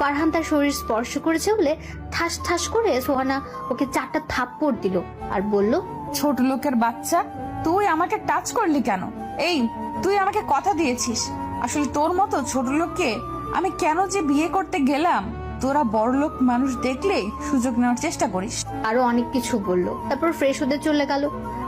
ফারহান তার শরীর স্পর্শ করেছে বলে ঠাস ঠাস করে সোহানা ওকে 4টা থাপ্পড় দিল আর বলল, ছোট লোকের বাচ্চা, তুই আমাকে টাচ করলি কেন? এই, তুই আমাকে কথা দিয়েছিস। আসলে তোর মতো ছোট লোককে আমি কেন যে বিয়ে করতে গেলাম? তোরা বড় লোক মানুষ দেখলে সুযোগ নেওয়ার চেষ্টা করিস। আরো অনেক কিছু বলল। তারপর ফ্রেশ হতে চলে গেল।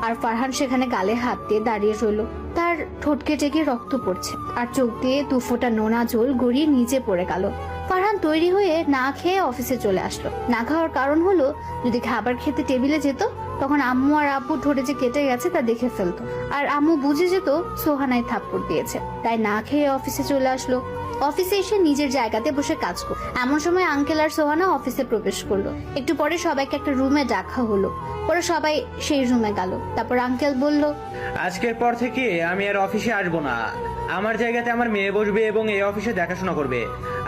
আর ফারহান সেখানে গালে হাত দিয়ে দাঁড়িয়ে রইল। তার ঠোঁট কেটে গিয়ে রক্ত পড়ছে আর চোখ দিয়ে 2 ফোঁটা নোনা জল গড়িয়ে নিচে পড়ে গেল। ফারহান তৈরি হয়ে না খেয়ে অফিসে চলে আসলো। না খাওয়ার কারণ হলো, যদি খাবার খেতে টেবিলে যেত তখন আম্মু আর আব্বু ঠোঁটে যে কেটে গেছে তা দেখে ফেলতো, আর আম্মু বুঝে যেত সোহানায় থাপ্পড় দিয়েছে। তাই না খেয়ে অফিসে চলে আসলো। অফিসে এসে নিজের জায়গাতে বসে কাজ করল। এমন সময় আঙ্কেল আর সোহানা অফিসে প্রবেশ করলো। একটু পরে সবাইকে একটা রুমে ডাকা হলো। পরে সবাই সেই রুমে গেল। তারপর আঙ্কেল বলল, আজকের পর থেকে আমি আর অফিসে আসবো না। আমার জায়গাতে আমার মেয়ে বসবে এবং এই অফিসে দেখাশোনা করবে।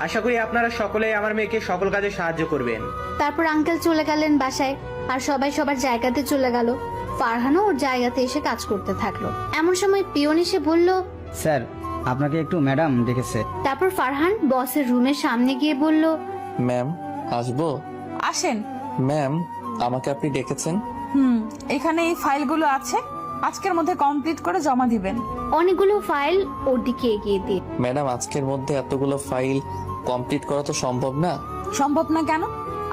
আশা করি আপনারা সকলেই আমার মেয়েকে সকল কাজে সাহায্য করবেন। তারপর আঙ্কেল চলে গেলেন বাসায় আর সবাই সবার জায়গাতে চলে গেল। ফারহানও ওর জায়গাতে এসে কাজ করতে থাকলো। এমন সময় পিয়ন এসে বলল, স্যার, আপনাকে একটু ম্যাডাম ডেকেছে। তারপর ফারহান বসের রুমের সামনে গিয়ে বলল, ম্যাম, আসবো? আসেন। ম্যাম, আমাকে আপনি ডেকেছেন? এখানে এই ফাইলগুলো আছে, আজকের মধ্যে কমপ্লিট করে জমা দিবেন। অনেকগুলো ফাইল ওর দিকে এগিয়ে দিয়ে। ম্যাডাম, আজকের মধ্যে এতগুলো ফাইল কমপ্লিট করা তো সম্ভব না। সম্ভব না কেন?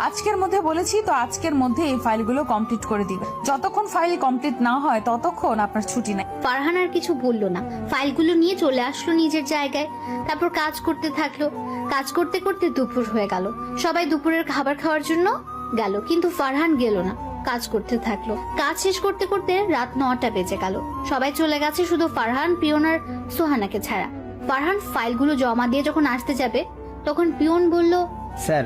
আজকের মধ্যে বলেছি তো, আজকের মধ্যে এই ফাইলগুলো কমপ্লিট করে দিবেন। যতক্ষণ ফাইল কমপ্লিট না হয় ততক্ষণ আপনার ছুটি নেই। ফারহান আর কিছু বলল না, ফাইলগুলো নিয়ে চলে আসলো নিজের জায়গায়। তারপর কাজ করতে থাকলো। কাজ করতে করতে দুপুর হয়ে গেল। সবাই দুপুরের খাবার খাওয়ার জন্য গেল, কিন্তু ফারহান গেল না, কাজ করতে থাকলো। কাজ শেষ করতে করতে রাত 9টা বেজে গেল। সবাই চলে গেছে, শুধু ফারহান, পিয়ন আর সোহানাকে ছাড়া। ফারহান ফাইলগুলো জমা দিয়ে যখন আসতে যাবে তখন পিয়ন বলল, স্যার,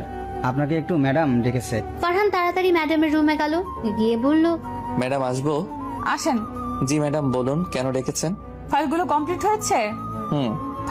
আপনাকে একটু ম্যাডাম ডেকেছে। ফারহান তাড়াতাড়ি ম্যাডামের রুমে গেল, গিয়ে বলল, ম্যাডাম, আসবো? আসেন। জি ম্যাডাম, বলুন কেন ডেকেছেন? ফাইলগুলো কমপ্লিট হয়েছে?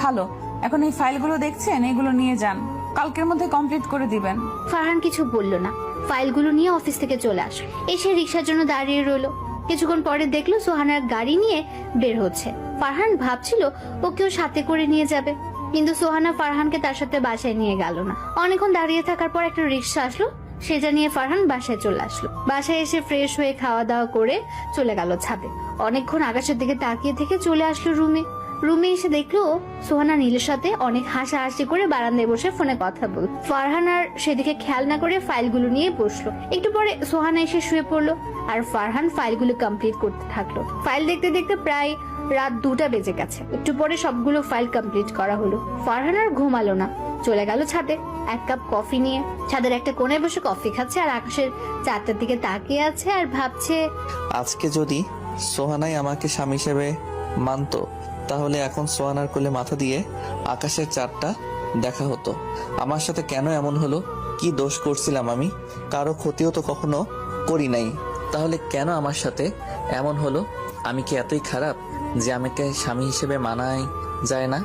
ভালো। এখন এই ফাইলগুলো দেখছেন, এগুলো নিয়ে যান, কালকের মধ্যে কমপ্লিট করে দিবেন। ফারহান কিছু বলল না, ফাইলগুলো নিয়ে অফিস থেকে চলে আসলো। এসে রিক্সার জন্য দাঁড়িয়ে রইলো। কিছুক্ষণ পরে দেখলো সোহানার গাড়ি নিয়ে বের হচ্ছে। ফারহান ভাবছিল ওকেও সাথে করে নিয়ে যাবে, কিন্তু সোহানা ফারহানকে তার সাথে বাসায় নিয়ে গেল না। অনেকক্ষণ দাঁড়িয়ে থাকার পর একটা রিক্সা আসলো, সেটা নিয়ে ফারহান বাসায় চলে আসলো। বাসায় এসে ফ্রেশ হয়ে খাওয়া দাওয়া করে চলে গেল ছাদে। অনেকক্ষণ আকাশের দিকে তাকিয়ে থেকে চলে আসলো রুমে। রুমে এসে দেখলো সোহানা নীলের সাথে অনেক হাসাহাসি করে বারান্দায় বসে ফোনে কথা বল। ফারহান আর সেদিকে খেয়াল না করে ফাইলগুলো নিয়ে বসলো। একটু পরে সোহানা এসে শুয়ে পড়লো আর ফারহান ফাইলগুলো কমপ্লিট করতে থাকলো। ফাইল দেখতে দেখতে প্রায় রাত 2টা বেজে গেছে। একটু পরে সবগুলো ফাইল কমপ্লিট করা হলো। ফারহান আর ঘুমালো না, চলে গেল ছাদে 1 কাপ কফি নিয়ে। ছাদের একটা কোণায় বসে কফি খাচ্ছে আর আকাশের 4টার দিকে তাকিয়ে আছে আর ভাবছে, আজকে যদি সোহানাই আমাকে স্বামী হিসেবে মানতো, তাহলে এখন সোহানার কোলে মাথা দিয়ে আকাশের 4টা দেখা হতো। আমার সাথে কেন এমন হলো? কি দোষ করছিলাম আমি? কারো ক্ষতিও তো কখনো করি নাই, তাহলে কেন আমার সাথে এমন হলো? আমি কি এতই খারাপ যে আমাকে স্বামী হিসেবে মানাই যায় না?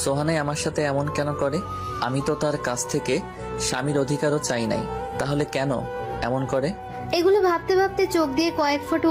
সোহানাই আমার সাথে এমন কেন করে? আমি তো তার কাছ থেকে স্বামীর অধিকারও চাই নাই, তাহলে কেন এমন করে? এগুলো ভাবতে ভাবতে চোখ দিয়ে কয়েক ফোঁটা